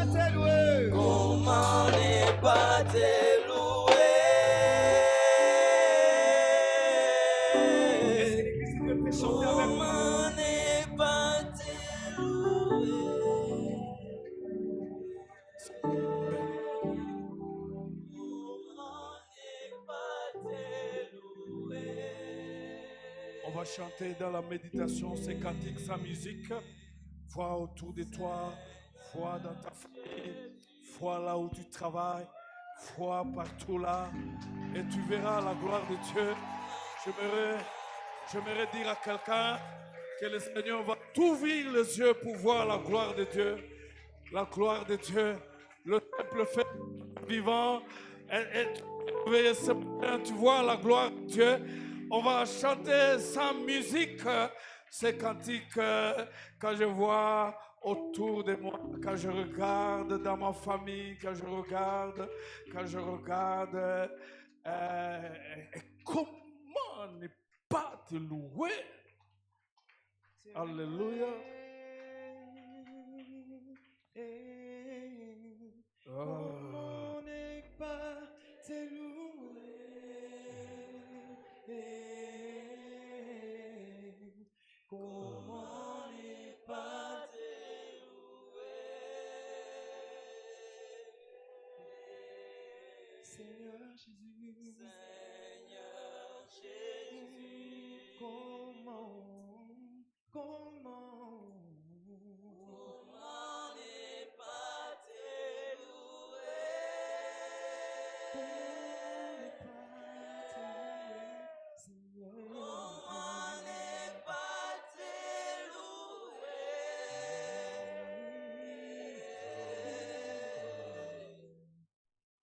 te louer? Comment ne pas te louer? Est-ce que l'église peut te chanter avec moi? Comment ne pas te louer? On va chanter dans la méditation ces cantiques sans musique. Vois autour de toi, vois dans ta famille, vois là où tu travailles, vois partout là, et tu verras la gloire de Dieu. J'aimerais dire à quelqu'un que le Seigneur va t'ouvrir les yeux pour voir la gloire de Dieu. La gloire de Dieu, le temple fait vivant. Et ce matin, tu vois la gloire de Dieu. On va chanter sans musique ces cantiques quand je vois autour de moi, quand je regarde dans ma famille, quand je regarde, comment ne pas te louer? Alléluia. Comment ne pas te louer? Comment ne pas te louer? Seigneur Jésus, Seigneur Jésus, comment ne pas te louer? Comment ne pas te louer?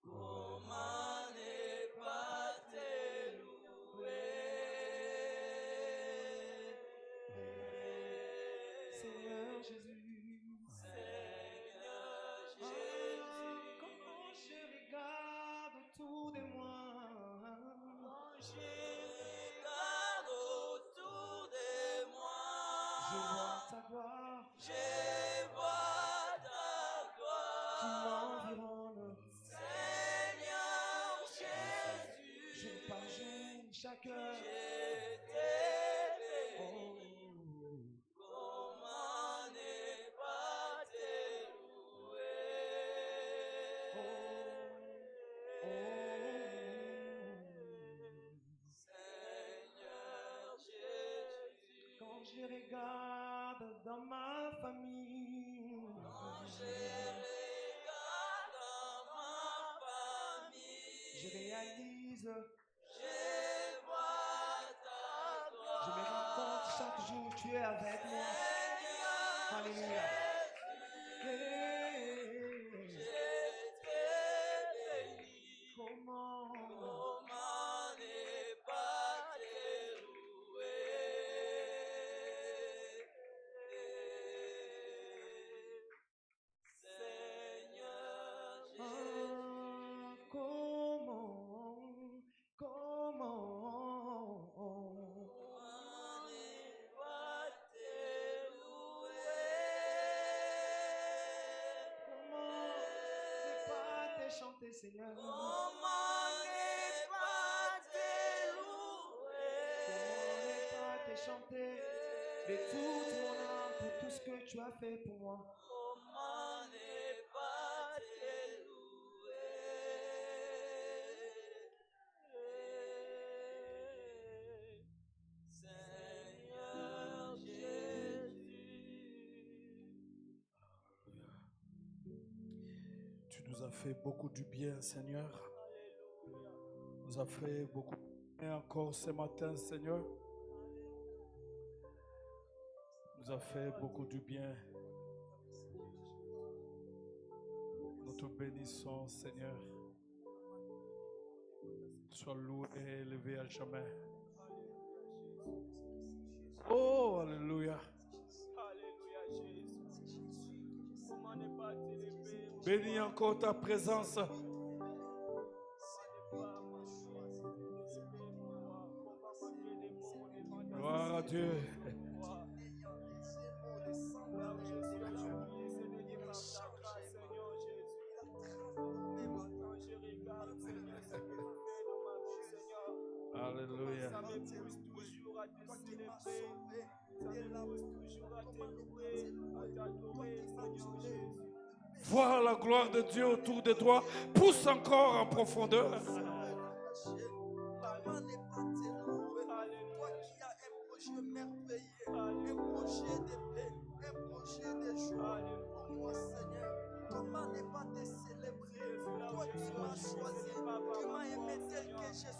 Comment ne pas te louer? Seigneur Jésus, Seigneur Jésus, quand je regarde autour de moi, quand je regarde autour de moi, je vois ta gloire, je vois ta gloire qui m'environne. Seigneur Jésus, je pardonne chaque heure. Comment ne pas te Seigneur Jésus, quand je regarde dans ma famille, quand je regarde dans ma famille, je réalise, je vois ta gloire. Je me rends compte chaque jour tu es avec moi. Alléluia. Comment ne pas te louer? Seigneur Jésus, comment ne pas te louer? Comment ne pas te chanter, Seigneur? Comment ne pas te louer? Comment ne pas te chanter de toute mon âme pour tout ce que tu as fait pour moi? Comment ne pas te louer? Seigneur Jésus. Tu nous as fait beaucoup du bien, Seigneur. Tu nous as fait beaucoup de bien encore ce matin, Seigneur. Tu nous as fait beaucoup du bien. Nous te bénissons, Seigneur. Sois loué et élevé à jamais. Oh, alléluia. Alléluia, Jésus. Comment ne pas t'élever? Bénis encore ta présence. Gloire à Dieu. Là où je suis aujourd'hui, c'est de dire la grâce, Seigneur Ça me pousse toujours à te célébrer. Ça me pousse toujours à te louer, à t'adorer, Seigneur Jésus. Vois la gloire de Dieu autour de toi. Pousse encore en profondeur. Comment ne pas te louer? Toi qui as un projet merveilleux, un projet de paix, un projet de joie pour moi, Seigneur. Comment ne pas te célébrer? Toi qui m'as choisi, tu m'as aimé tel que je suis,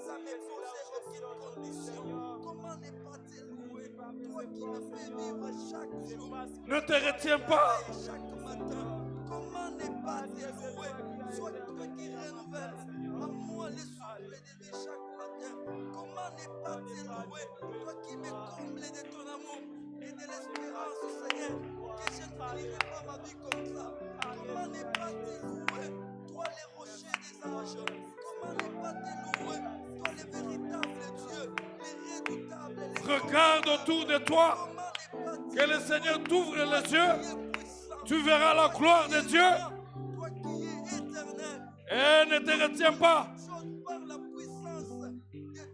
ça ne pose aucune condition. Comment ne pas te louer? Toi qui me fais vivre chaque jour, Ne te retiens pas. chaque matin. Comment ne pas te louer? Sois toi qui renouvelle à moi le souffle de vie chaque matin. Comment ne pas te louer? Toi qui me combles de ton amour et de l'espérance, Seigneur, que je ne finirai pas ma vie comme ça. Comment ne pas te louer? Toi le rocher des âges. Comment ne pas te louer? Toi le véritable Dieu, le redoutable, le Regarde autour de toi. Comment ne pas te Que le Seigneur t'ouvre les Toi qui yeux. es puissant, Tu verras la gloire de Dieu. toi qui es éternel, Et ne te retiens pas. chose par la puissance de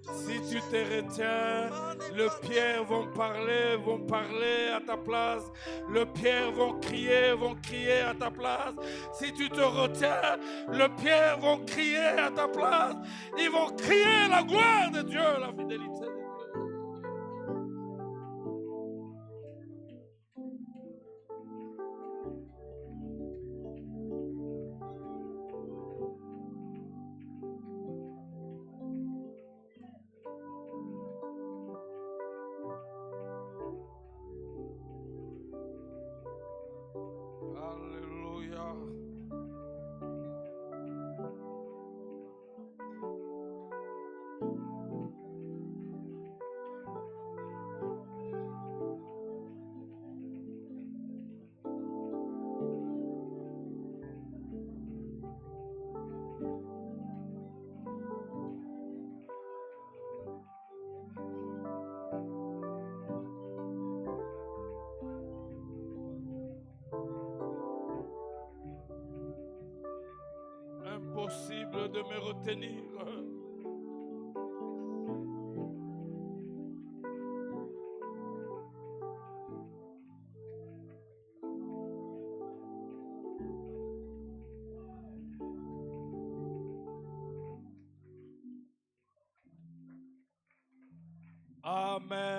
ton Si nom, tu Jésus. te retiens, les pierres vont parler à ta place. Les pierres vont crier à ta place. Si tu te retiens, les pierres vont crier à ta place. Ils vont crier la gloire de Dieu, la fidélité de Dieu. Alléluia. Impossible de me retenir.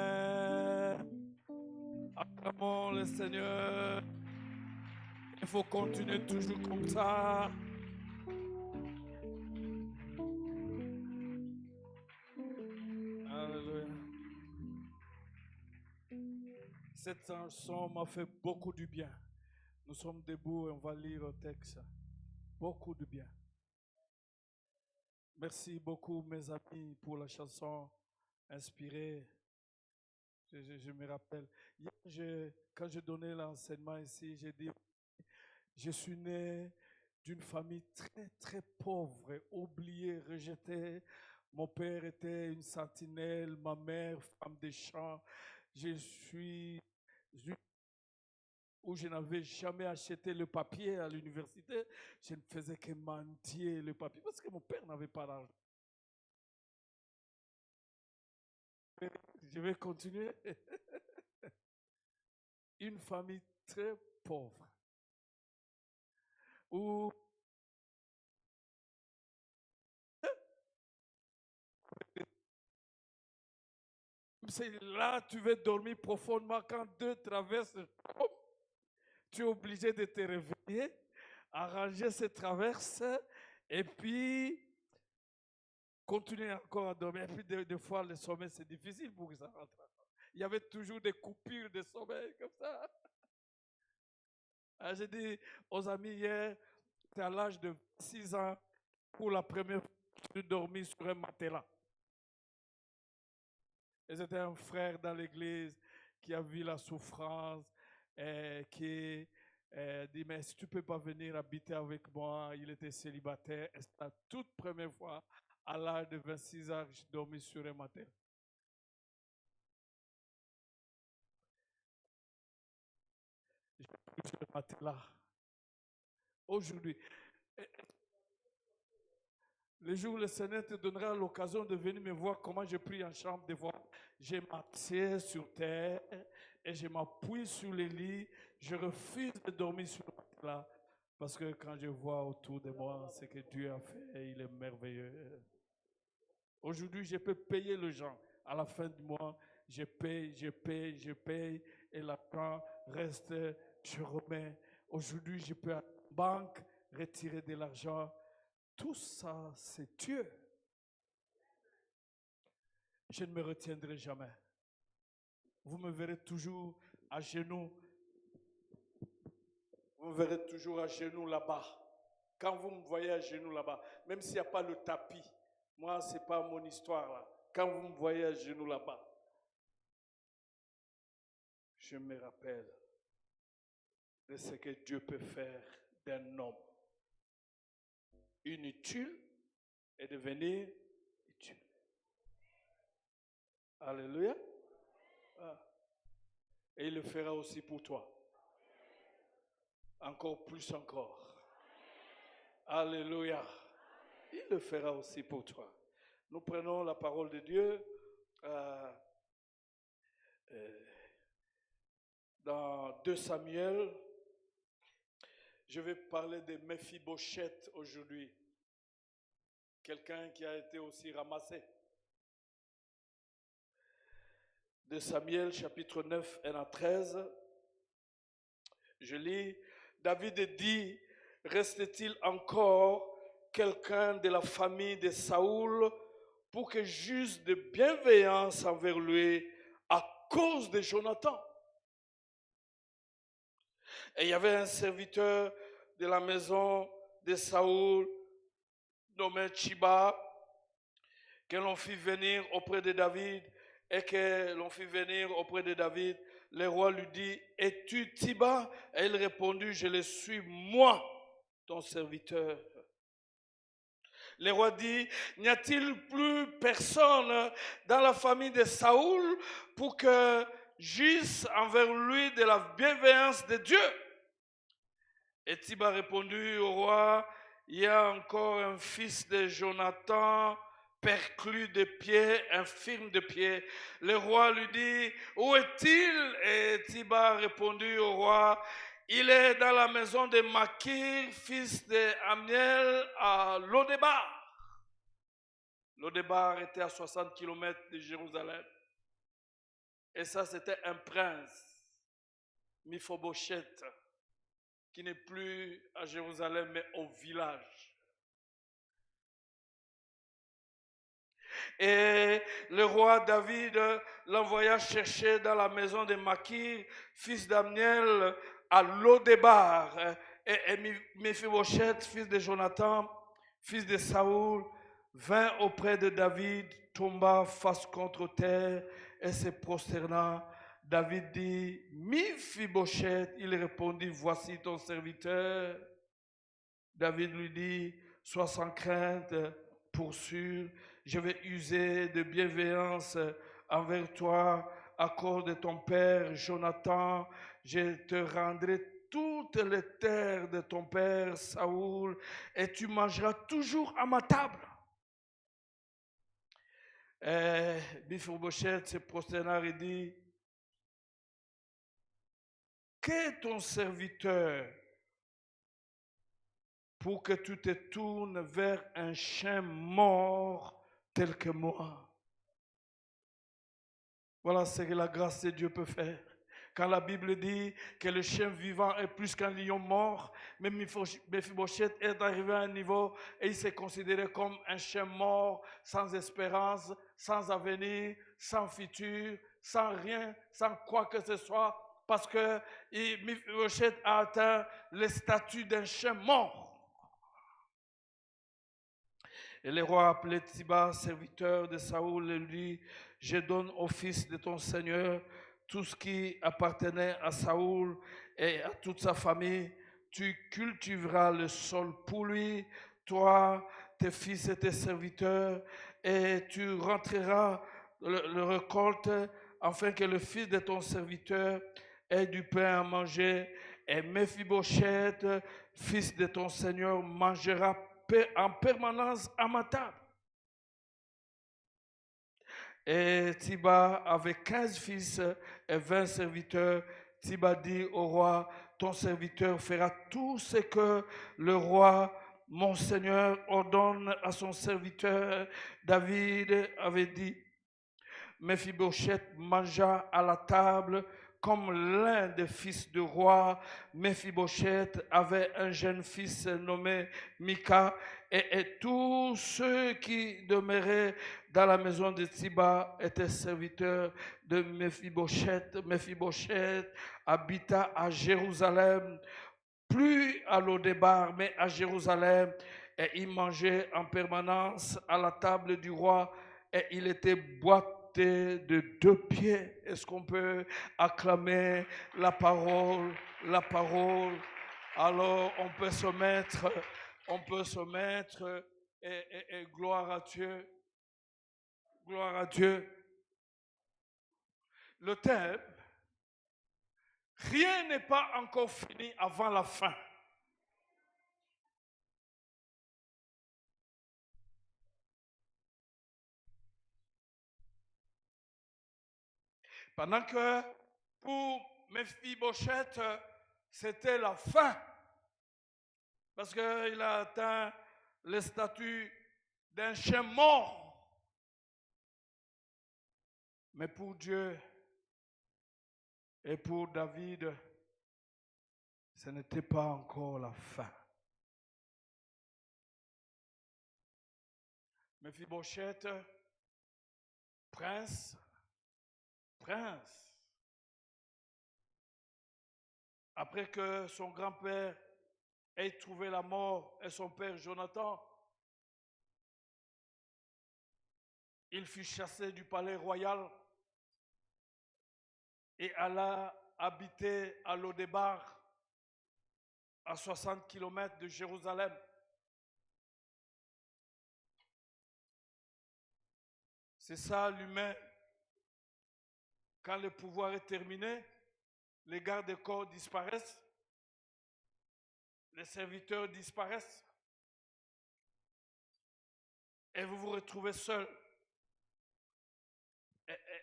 Amen. Acclamons le Seigneur. Il faut continuer toujours comme ça. Alléluia. Cette chanson m'a fait beaucoup du bien. Nous sommes debout et on va lire le texte. Beaucoup de bien. Merci beaucoup, mes amis, pour la chanson inspirée. Je me rappelle. Hier, quand je donnais l'enseignement ici, j'ai dit, je suis né d'une famille très, très pauvre, oubliée, rejetée. Mon père était une sentinelle, ma mère, femme des champs. Je suis où je n'avais jamais acheté le papier à l'université. Je ne faisais que mendier le papier parce que mon père n'avait pas d'argent. Je vais continuer. Une famille très pauvre. Où là, tu veux dormir profondément quand deux traversent. Tu es obligé de te réveiller, arranger ces traverses et puis continuer encore à dormir. Et puis des fois, le sommeil, c'est difficile pour que ça rentre. Il y avait toujours des coupures de sommeil comme ça. J'ai dit aux amis hier, c'est à l'âge de 6 ans, pour la première fois, je dormis sur un matelas. Et c'était un frère dans l'église qui a vu la souffrance, qui dit, mais si tu ne peux pas venir habiter avec moi, il était célibataire. Et c'était la toute première fois, à l'âge de 26 ans, que j'ai dormi sur un matelas. J'ai dormi sur le matelas. Aujourd'hui, Le jour où le Seigneur te donnera l'occasion de venir me voir comment je prie en chambre, de voir, je m'assieds sur terre et je m'appuie sur le lit. Je refuse de dormir sur le matelas parce que quand je vois autour de moi ce que Dieu a fait, il est merveilleux. Aujourd'hui, je peux payer les gens. À la fin du mois, je paye et l'argent reste, je remets. Aujourd'hui, je peux à la banque retirer de l'argent. Tout ça, c'est Dieu. Je ne me retiendrai jamais. Vous me verrez toujours à genoux. Vous me verrez toujours à genoux là-bas. Quand vous me voyez à genoux là-bas, même s'il n'y a pas le tapis, moi, ce n'est pas mon histoire là. Quand vous me voyez à genoux là-bas, je me rappelle de ce que Dieu peut faire d'un homme inutile et devenir utile. Alléluia. Ah. Et il le fera aussi pour toi. Encore plus encore. Alléluia. Il le fera aussi pour toi. Nous prenons la parole de Dieu dans 2 Samuel. Je vais parler de Mephibosheth aujourd'hui. Quelqu'un qui a été aussi ramassé. 2 Samuel chapitre 9 et 13. Je lis, David dit, reste-t-il encore quelqu'un de la famille de Saoul pour que j'use de bienveillance envers lui à cause de Jonathan? Et il y avait un serviteur de la maison de Saoul nommé Chiba que l'on fit venir auprès de David et que l'on fit venir auprès de David. Le roi lui dit, es-tu Tiba? Et il répondit, je le suis moi, ton serviteur. Le roi dit, n'y a-t-il plus personne dans la famille de Saoul pour que j'use envers lui de la bienveillance de Dieu? Et Tiba répondit au roi, il y a encore un fils de Jonathan, perclus de pieds, infirme de pieds. Le roi lui dit, où est-il? Et Tiba répondit au roi, il est dans la maison de Makir, fils d'Amiel, à Lodébar. Lodébar était à 60 km de Jérusalem. Et ça, c'était un prince, Mephibosheth, qui n'est plus à Jérusalem, mais au village. Et le roi David l'envoya chercher dans la maison de Makir, fils d'Amiel, à Lodébar. Et Mephibosheth, fils de Jonathan, fils de Saoul, vint auprès de David, tomba face contre terre et se prosterna. David dit, Mephibosheth, il répondit, voici ton serviteur. David lui dit, sois sans crainte, pour sûr, je vais user de bienveillance envers toi à cause de ton père Jonathan. Je te rendrai toutes les terres de ton père Saoul et tu mangeras toujours à ma table. Et Mephibosheth se prosterna et dit, qu'est ton serviteur pour que tu te tournes vers un chien mort tel que moi? Voilà ce que la grâce de Dieu peut faire. Quand la Bible dit que le chien vivant est plus qu'un lion mort, même Mephibosheth est arrivé à un niveau et il s'est considéré comme un chien mort, sans espérance, sans avenir, sans futur, sans rien, sans quoi que ce soit, parce que Mephibosheth a atteint le statut d'un chien mort. Et le roi appelait Tiba, serviteur de Saoul, et lui dit, je donne au fils de ton Seigneur tout ce qui appartenait à Saoul et à toute sa famille. Tu cultiveras le sol pour lui, toi, tes fils et tes serviteurs, et tu rentreras le récolte afin que le fils de ton serviteur ait du pain à manger. Et Mephibosheth, fils de ton Seigneur, mangera en permanence à ma table. Et Tiba avait 15 fils et 20 serviteurs. Tiba dit au roi, ton serviteur fera tout ce que le roi, mon Seigneur, ordonne à son serviteur. David avait dit, Méphibosheth mangea à la table comme l'un des fils du roi. Méphibosheth avait un jeune fils nommé Mika, et tous ceux qui demeuraient dans la maison de Tiba étaient serviteurs de Méphibosheth. Méphibosheth habita à Jérusalem, plus à Lodébar, mais à Jérusalem, et il mangeait en permanence à la table du roi, et il était boité de 2 pieds. Est-ce qu'on peut acclamer la parole, la parole? Alors on peut se mettre, et gloire à Dieu, gloire à Dieu. Le thème, rien n'est pas encore fini avant la fin. Pendant que pour Méphibosheth, c'était la fin. Parce qu'il a atteint le statut d'un chien mort. Mais pour Dieu et pour David, ce n'était pas encore la fin. Méphibosheth, prince, après que son grand-père ait trouvé la mort et son père Jonathan, il fut chassé du palais royal et alla habiter à Lodébar, à 60 km de Jérusalem. C'est ça l'humain. Quand le pouvoir est terminé, les gardes-corps disparaissent, les serviteurs disparaissent, et vous vous retrouvez seul.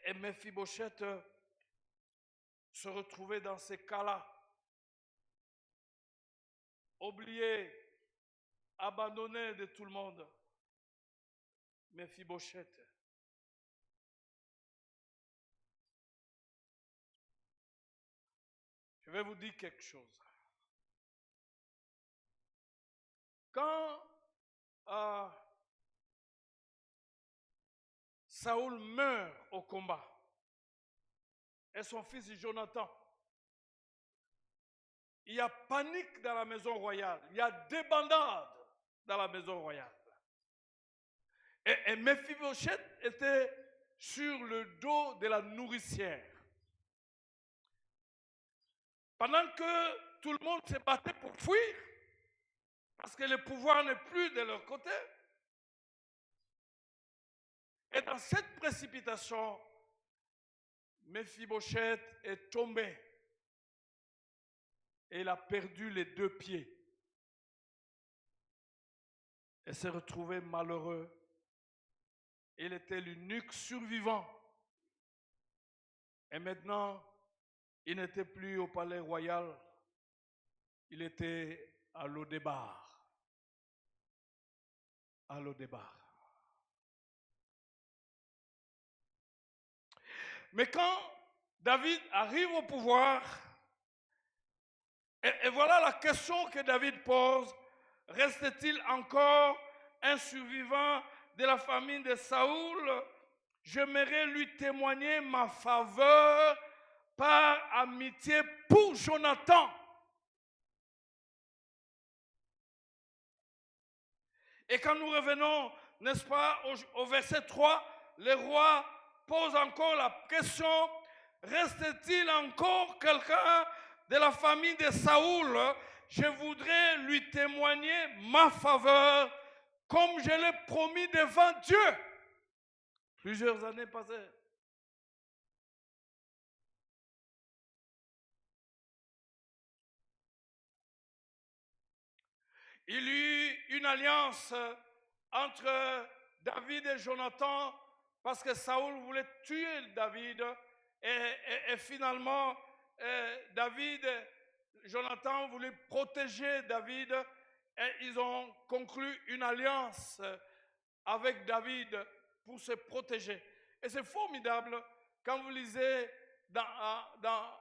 Et Méphibosheth se retrouvait dans ces cas-là, oublié, abandonné de tout le monde. Méphibosheth. Je vais vous dire quelque chose. Quand Saoul meurt au combat, et son fils Jonathan, il y a panique dans la maison royale, il y a débandade dans la maison royale. Et Méphibosheth était sur le dos de la nourricière. Pendant que tout le monde se battait pour fuir, parce que le pouvoir n'est plus de leur côté. Et dans cette précipitation, Méphibosheth est tombé. Et il a perdu les 2 pieds. Et s'est retrouvé malheureux. Il était l'unique survivant. Et maintenant, il n'était plus au palais royal. Il était à Lodébar. À Lodébar. Mais quand David arrive au pouvoir, et voilà la question que David pose, reste-t-il encore un survivant de la famille de Saoul? J'aimerais lui témoigner ma faveur par amitié pour Jonathan. Et quand nous revenons, n'est-ce pas, au verset 3, le roi pose encore la question, reste-t-il encore quelqu'un de la famille de Saoul? Je voudrais lui témoigner ma faveur comme je l'ai promis devant Dieu. Plusieurs années passées. il y eut une alliance entre David et Jonathan parce que Saoul voulait tuer David et finalement Jonathan voulait protéger David et ils ont conclu une alliance avec David pour se protéger. Et c'est formidable quand vous lisez dans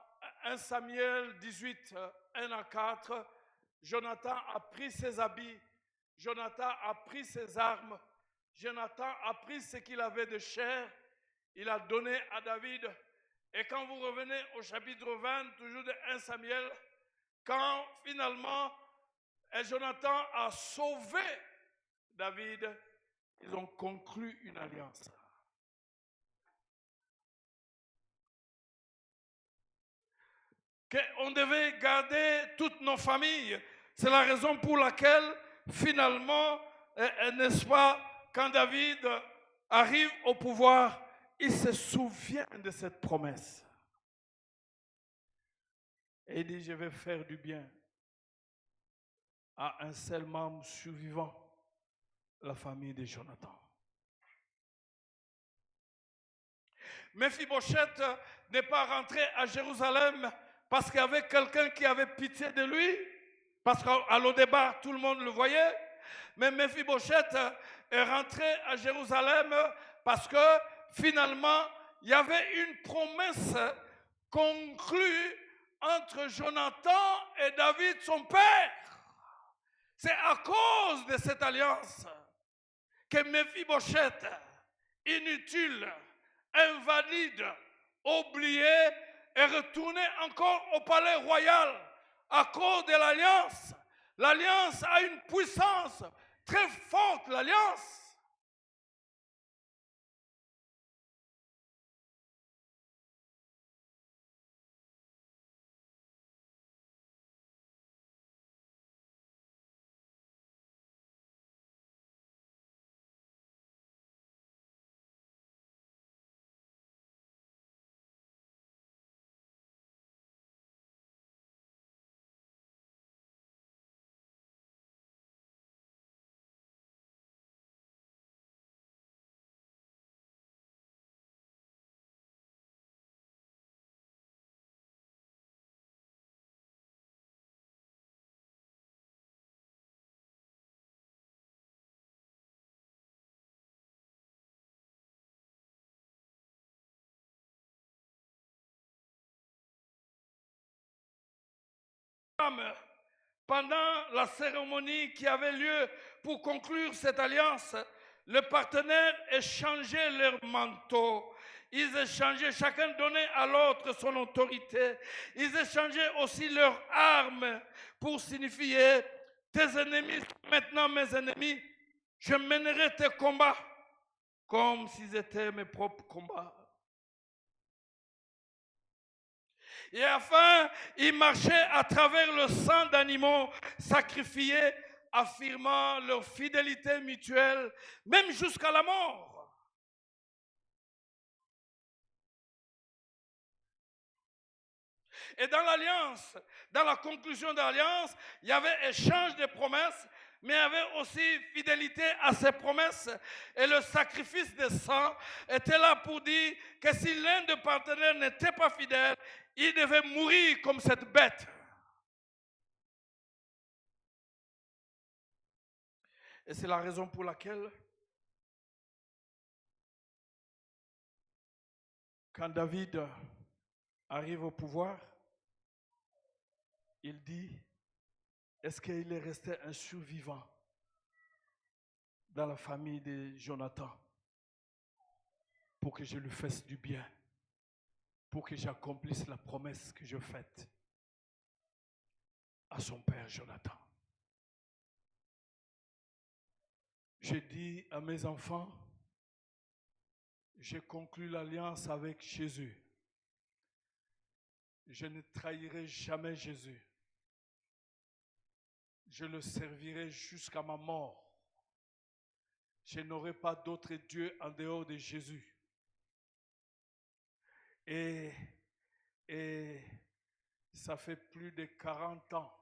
1 Samuel 18, 1 à 4, Jonathan a pris ses habits, Jonathan a pris ses armes, Jonathan a pris ce qu'il avait de chair, il a donné à David. Et quand vous revenez au chapitre 20, toujours de 1 Samuel, quand finalement Jonathan a sauvé David, ils ont conclu une alliance. Qu'on devait garder toutes nos familles. C'est la raison pour laquelle, finalement, n'est-ce pas, quand David arrive au pouvoir, il se souvient de cette promesse. Et il dit, je vais faire du bien à un seul membre survivant, la famille de Jonathan. Mephibosheth n'est pas rentré à Jérusalem parce qu'il y avait quelqu'un qui avait pitié de lui, parce qu'à l'Odébar, tout le monde le voyait. Mais Mephibosheth est rentré à Jérusalem parce que finalement, il y avait une promesse conclue entre Jonathan et David, son père. C'est à cause de cette alliance que Mephibosheth, inutile, invalide, oublié, est retourné encore au palais royal à cause de l'alliance. L'alliance a une puissance très forte, l'alliance. Pendant la cérémonie qui avait lieu pour conclure cette alliance, les partenaires échangeaient leurs manteaux. Ils échangeaient, chacun donnait à l'autre son autorité. Ils échangeaient aussi leurs armes pour signifier tes ennemis, maintenant mes ennemis, je mènerai tes combats comme s'ils étaient mes propres combats. Et enfin, ils marchaient à travers le sang d'animaux sacrifiés, affirmant leur fidélité mutuelle, même jusqu'à la mort. Et dans l'alliance, dans la conclusion de l'alliance, il y avait échange de promesses, mais il y avait aussi fidélité à ces promesses. Et le sacrifice de sang était là pour dire que si l'un des partenaires n'était pas fidèle, il devait mourir comme cette bête. Et c'est la raison pour laquelle, quand David arrive au pouvoir, il dit, est-ce qu'il est resté un survivant dans la famille de Jonathan pour que je lui fasse du bien, pour que j'accomplisse la promesse que je faite à son père Jonathan. Je dis à mes enfants, j'ai conclu l'alliance avec Jésus. Je ne trahirai jamais Jésus. Je le servirai jusqu'à ma mort. Je n'aurai pas d'autre Dieu en dehors de Jésus. Et ça fait plus de 40 ans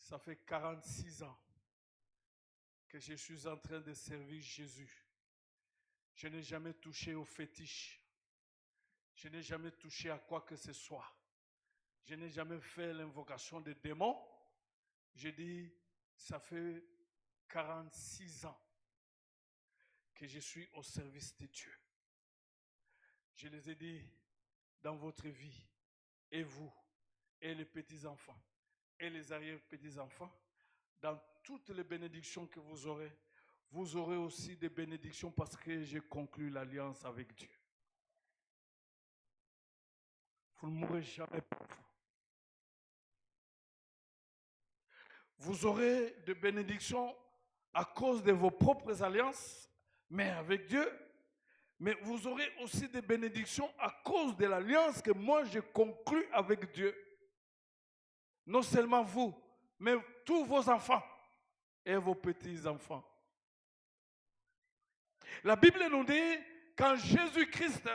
Ça fait 46 ans que je suis en train de servir Jésus. Je n'ai jamais touché aux fétiches. Je n'ai jamais touché à quoi que ce soit. Je n'ai jamais fait l'invocation des démons. J'ai dit, ça fait 46 ans que je suis au service de Dieu. Je les ai dit, dans votre vie, et vous, et les petits-enfants, et les arrière-petits-enfants, dans toutes les bénédictions que vous aurez aussi des bénédictions parce que j'ai conclu l'alliance avec Dieu. Vous ne mourrez jamais pauvre. Vous aurez des bénédictions à cause de vos propres alliances, mais avec Dieu. Mais vous aurez aussi des bénédictions à cause de l'alliance que moi j'ai conclue avec Dieu. Non seulement vous, mais tous vos enfants et vos petits-enfants. La Bible nous dit, quand Jésus-Christ,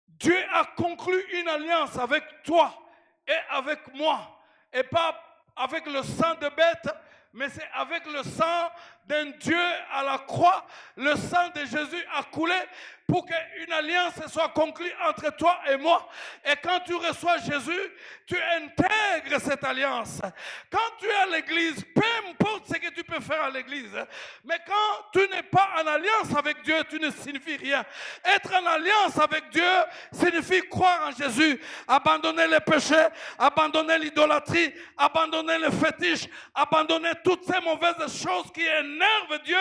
Dieu a conclu une alliance avec toi et avec moi, et pas avec le sang de bête, mais c'est avec le sang d'un Dieu à la croix. Le sang de Jésus a coulé pour qu'une alliance soit conclue entre toi et moi. Et quand tu reçois Jésus, tu intègres cette alliance. Quand tu es à l'église, peu importe ce que tu peux faire à l'église, mais quand tu n'es pas en alliance avec Dieu, tu ne signifies rien. Être en alliance avec Dieu signifie croire en Jésus, abandonner les péchés, abandonner l'idolâtrie, abandonner les fétiches, abandonner toutes ces mauvaises choses qui énervent Dieu.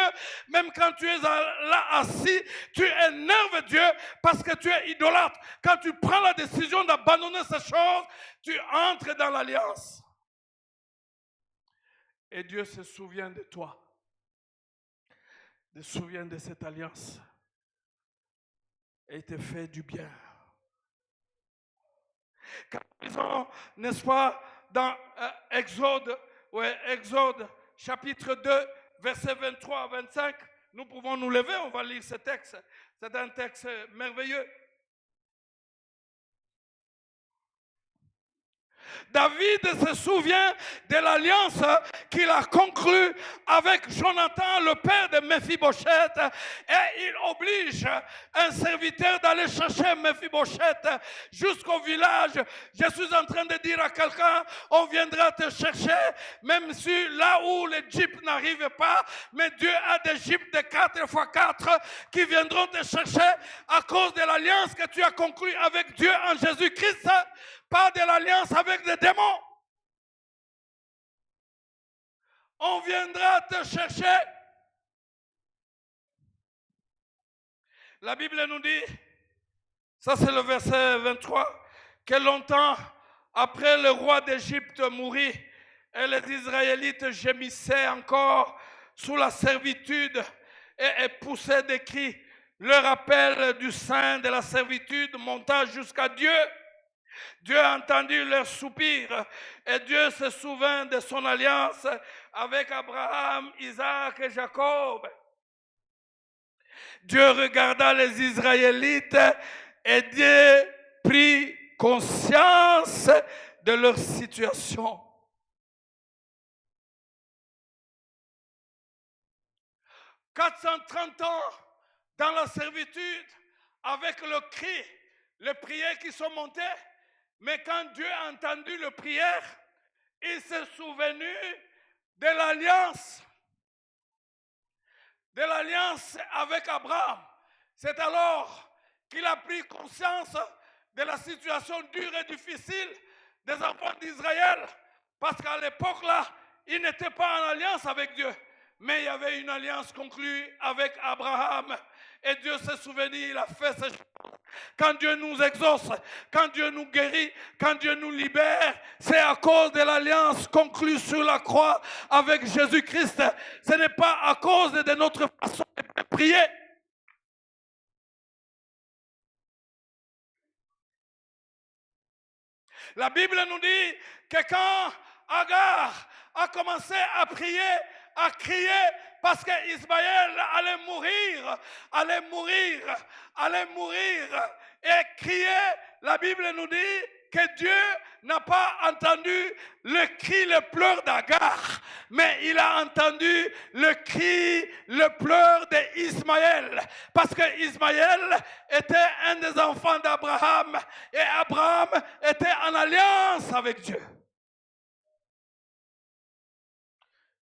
Même quand tu es là assis, tu énerves Dieu parce que tu es idolâtre. Quand tu prends la décision d'abandonner ces choses, tu entres dans l'alliance. Et Dieu se souvient de toi. Il se souvient de cette alliance. Et il te fait du bien. Quand ils ont, n'est-ce pas, dans Exode chapitre 2, versets 23 à 25, nous pouvons nous lever, on va lire ce texte. C'est un texte merveilleux. David se souvient de l'alliance qu'il a conclue avec Jonathan, le père de Mephibosheth, et il oblige un serviteur d'aller chercher Mephibosheth jusqu'au village. Je suis en train de dire à quelqu'un, on viendra te chercher, même si là où les jeeps n'arrivent pas, mais Dieu a des jeeps de 4x4 qui viendront te chercher à cause de l'alliance que tu as conclue avec Dieu en Jésus-Christ. Pas de l'alliance avec des démons. On viendra te chercher. La Bible nous dit, ça c'est le verset 23, que longtemps après le roi d'Égypte mourit et les Israélites gémissaient encore sous la servitude et poussaient des cris. Le rappel du sein de la servitude monta jusqu'à Dieu. Dieu a entendu leurs soupirs et Dieu se souvint de son alliance avec Abraham, Isaac et Jacob. Dieu regarda les Israélites et Dieu prit conscience de leur situation. « 430 ans dans la servitude avec le cri, les prières qui sont montées. Mais quand Dieu a entendu la prière, il s'est souvenu de l'alliance avec Abraham. C'est alors qu'il a pris conscience de la situation dure et difficile des enfants d'Israël. Parce qu'à l'époque là, ils n'étaient pas en alliance avec Dieu. Mais il y avait une alliance conclue avec Abraham. Et Dieu s'est souvenu, il a fait ces choses. Quand Dieu nous exauce, quand Dieu nous guérit, quand Dieu nous libère, c'est à cause de l'alliance conclue sur la croix avec Jésus-Christ. Ce n'est pas à cause de notre façon de prier. La Bible nous dit que quand Agar a commencé à prier, à crier, parce qu'Ismaël allait mourir, et crier, la Bible nous dit que Dieu n'a pas entendu le cri, le pleur d'Agar, mais il a entendu le cri, le pleur d'Ismaël. Parce que Ismaël était un des enfants d'Abraham et Abraham était en alliance avec Dieu.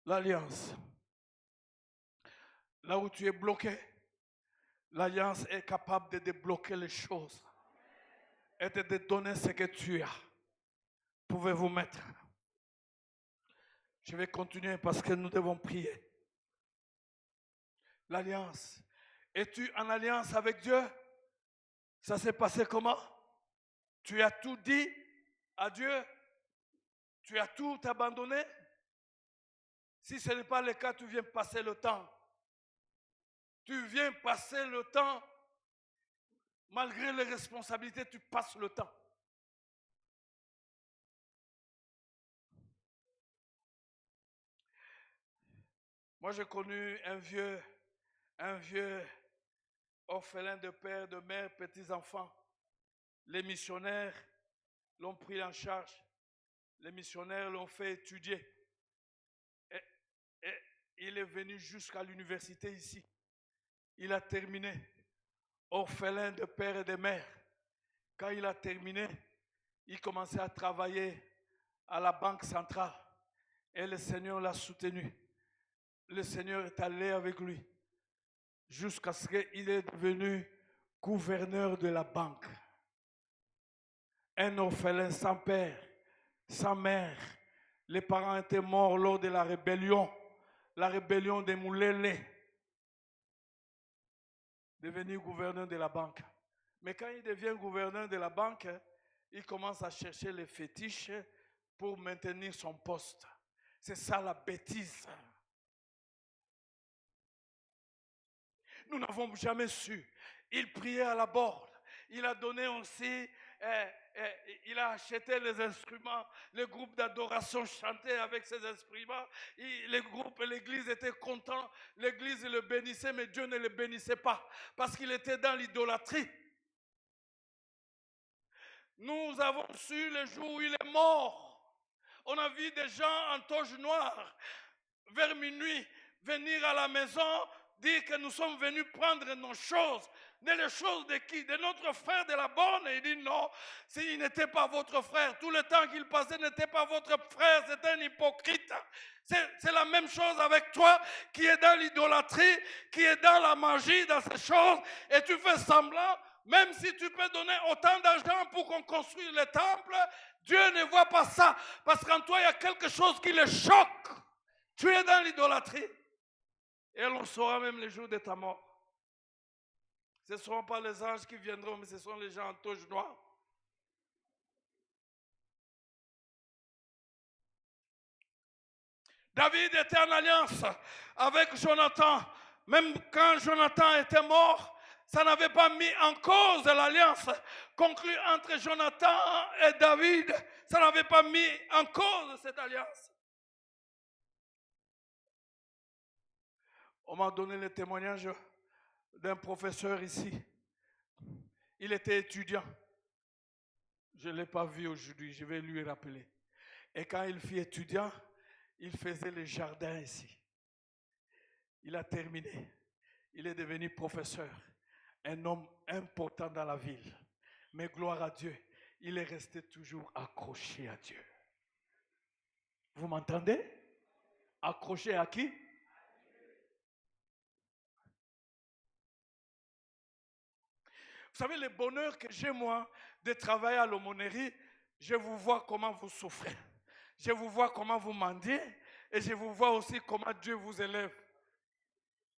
L'alliance. Là où tu es bloqué, l'alliance est capable de débloquer les choses et de te donner ce que tu as. Pouvez-vous mettre? Je vais continuer parce que nous devons prier. L'alliance. Es-tu en alliance avec Dieu? Ça s'est passé comment? Tu as tout dit à Dieu? Tu as tout abandonné? Si ce n'est pas le cas, tu viens passer le temps. Tu viens passer le temps. Malgré les responsabilités, tu passes le temps. Moi, j'ai connu un vieux orphelin de père, de mère, petits-enfants. Les missionnaires l'ont pris en charge. Les missionnaires l'ont fait étudier. Et il est venu jusqu'à l'université ici. Il a terminé. Orphelin de père et de mère. Quand il a terminé, il commençait à travailler à la Banque centrale. Et le Seigneur l'a soutenu. Le Seigneur est allé avec lui jusqu'à ce qu'il est devenu gouverneur de la banque. Un orphelin sans père, sans mère. Les parents étaient morts lors de la rébellion des Moulélé. Devenu gouverneur de la banque. Mais quand il devient gouverneur de la banque, il commence à chercher les fétiches pour maintenir son poste. C'est ça la bêtise. Nous n'avons jamais su. Il priait à la borne. Il a donné aussi, il a acheté les instruments. Le groupe d'adoration chantait avec ces instruments. L'église était content. L'église le bénissait, mais Dieu ne le bénissait pas parce qu'il était dans l'idolâtrie. Nous avons su le jour où il est mort. On a vu des gens en toge noire vers minuit venir à la maison dire que nous sommes venus prendre nos choses. Mais les choses de qui? De notre frère de la borne. Et il dit non, s'il n'était pas votre frère, tout le temps qu'il passait n'était pas votre frère, c'est un hypocrite. C'est la même chose avec toi qui est dans l'idolâtrie, qui est dans la magie, dans ces choses, et tu fais semblant. Même si tu peux donner autant d'argent pour qu'on construise le temple, Dieu ne voit pas ça. Parce qu'en toi, il y a quelque chose qui le choque. Tu es dans l'idolâtrie. Et l'on saura même le jour de ta mort. Ce ne seront pas les anges qui viendront, mais ce sont les gens en toge noire. David était en alliance avec Jonathan. Même quand Jonathan était mort, ça n'avait pas mis en cause l'alliance conclue entre Jonathan et David. Ça n'avait pas mis en cause cette alliance. On m'a donné le témoignage d'un professeur ici. Il était étudiant. Je ne l'ai pas vu aujourd'hui, je vais lui rappeler. Et quand il fut étudiant, il faisait le jardin ici. Il a terminé. Il est devenu professeur. Un homme important dans la ville. Mais gloire à Dieu, il est resté toujours accroché à Dieu. Vous m'entendez? Accroché à qui? Vous savez, le bonheur que j'ai moi de travailler à l'aumônerie, je vous vois comment vous souffrez. Je vous vois comment vous mendiez et je vous vois aussi comment Dieu vous élève.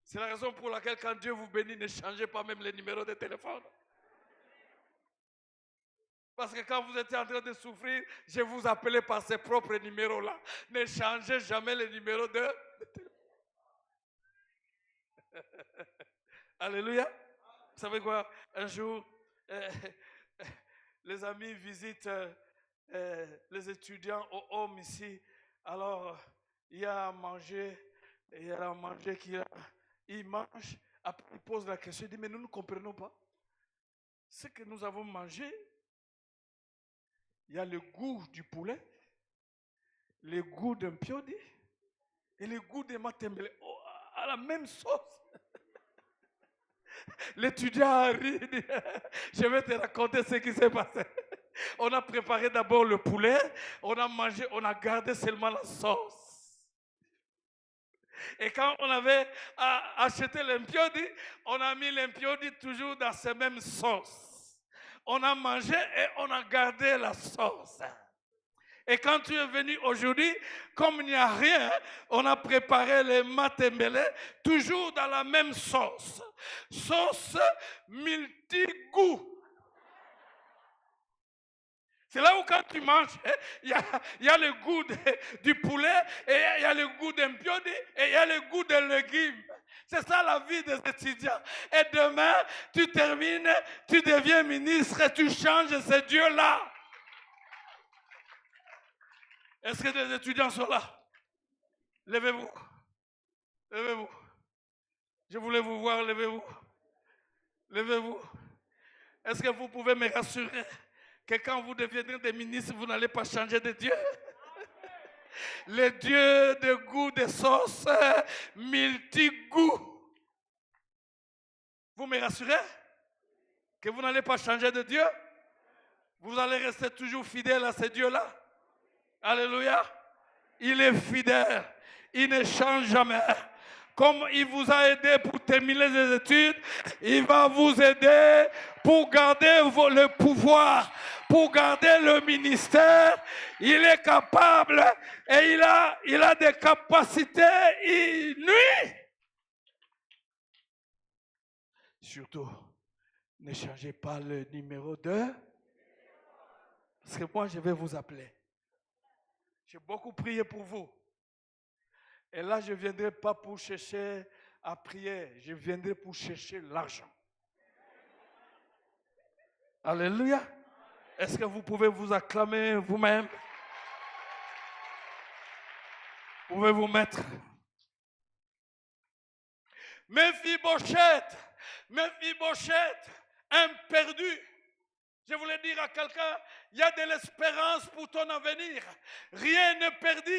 C'est la raison pour laquelle quand Dieu vous bénit, ne changez pas même les numéros de téléphone. Parce que quand vous étiez en train de souffrir, je vous appelais par ces propres numéros-là. Ne changez jamais les numéros de téléphone. Alléluia. Vous savez quoi? Un jour, les amis visitent les étudiants au home ici. Alors, il y a à manger, il mange. Après, il pose la question, il dit, mais nous ne comprenons pas. Ce que nous avons mangé, Il y a le goût du poulet, le goût d'un piodi et le goût des matembele à la même sauce. L'étudiant a ri, dit, je vais te raconter ce qui s'est passé. On a préparé d'abord le poulet, on a mangé, on a gardé seulement la sauce. Et quand on avait acheté l'impiodi, on a mis l'impiodi toujours dans ces mêmes sauces. On a mangé et on a gardé la sauce. Et quand tu es venu aujourd'hui, comme il n'y a rien, on a préparé les matembele toujours dans la même sauce. Sauce multi-goût. C'est là où quand tu manges, il y a le goût du poulet, et il y a le goût d'un piodi, et il y a le goût des légumes. C'est ça la vie des étudiants. Et demain, tu termines, tu deviens ministre et tu changes ce Dieu-là. Est-ce que les étudiants sont là? Levez-vous. Levez-vous. Je voulais vous voir, levez-vous. Levez-vous. Est-ce que vous pouvez me rassurer que quand vous deviendrez des ministres, vous n'allez pas changer de Dieu? Le Dieu de goût de sauce, multi-goût. Vous me rassurez que vous n'allez pas changer de Dieu? Vous allez rester toujours fidèle à ce Dieu-là? Alléluia. Il est fidèle. Il ne change jamais. Comme il vous a aidé pour terminer les études, il va vous aider pour garder le pouvoir, pour garder le ministère. Il est capable et il a des capacités inouïes. Surtout, ne changez pas le numéro 2. Parce que moi, je vais vous appeler. J'ai beaucoup prié pour vous. Et là, je ne viendrai pas pour chercher à prier. Je viendrai pour chercher l'argent. Alléluia. Est-ce que vous pouvez vous acclamer vous-même? Vous pouvez vous mettre. Mephibosheth, un perdu. Je voulais dire à quelqu'un, il y a de l'espérance pour ton avenir. Rien n'est perdu,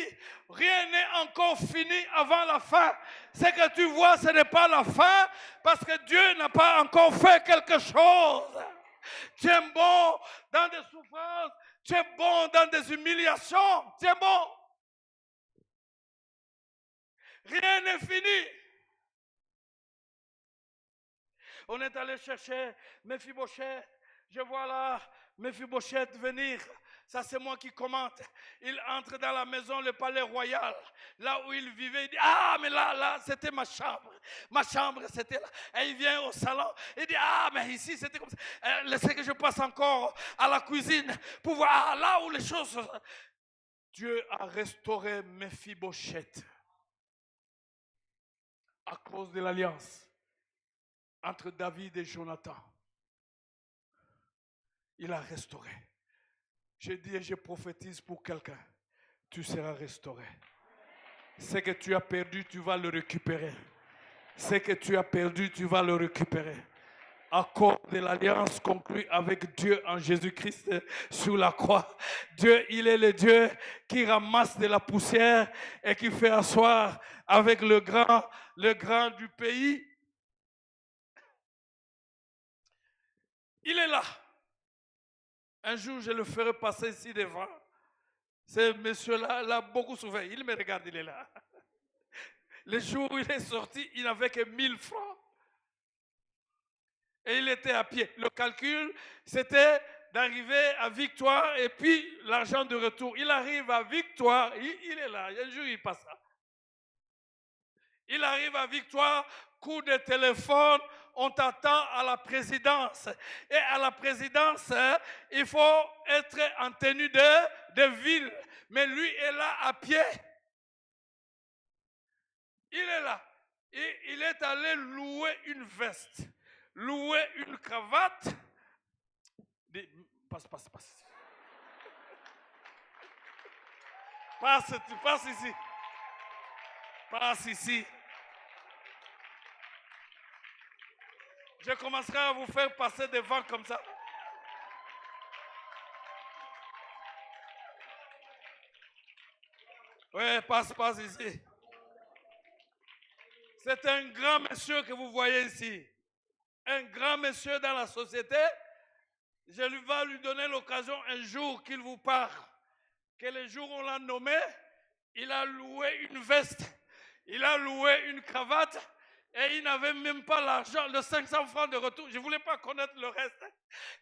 rien n'est encore fini avant la fin. Ce que tu vois, ce n'est pas la fin, parce que Dieu n'a pas encore fait quelque chose. Tu es bon dans des souffrances, tu es bon dans des humiliations, tu es bon. Rien n'est fini. On est allé chercher Mephibosheth. Je vois là Mephibosheth venir. Ça, c'est moi qui commente. Il entre dans la maison, le palais royal, là où il vivait. Il dit, ah, mais là, c'était ma chambre. Ma chambre, c'était là. Et il vient au salon. Il dit, ah, mais ici, c'était comme ça. Laissez que je passe encore à la cuisine pour voir là où les choses... Dieu a restauré Mephibosheth à cause de l'alliance entre David et Jonathan. Il a restauré. Je dis et je prophétise pour quelqu'un. Tu seras restauré. Ce que tu as perdu, tu vas le récupérer. Ce que tu as perdu, tu vas le récupérer. À cause de l'alliance conclue avec Dieu en Jésus-Christ sur la croix. Dieu, il est le Dieu qui ramasse de la poussière et qui fait asseoir avec le grand du pays. Il est là. Un jour, je le ferai passer ici devant. Ce monsieur-là l'a beaucoup souffert. Il me regarde, il est là. Le jour où il est sorti, il n'avait que 1000 francs. Et il était à pied. Le calcul, c'était d'arriver à Victoire et puis l'argent de retour. Il arrive à Victoire, il est là. Un jour, il passe là. Il arrive à Victoire, coup de téléphone, on t'attend à la présidence. Et à la présidence, il faut être en tenue de ville. Mais lui est là à pied. Il est là. Et il est allé louer une veste, louer une cravate. Passe. Passe ici. Passe ici. Je commencerai à vous faire passer devant comme ça. Oui, passe ici. C'est un grand monsieur que vous voyez ici. Un grand monsieur dans la société. Je vais lui donner l'occasion un jour qu'il vous parle. Que le jour où on l'a nommé, il a loué une veste, il a loué une cravate et il n'avait même pas l'argent, le 500 francs de retour. Je ne voulais pas connaître le reste.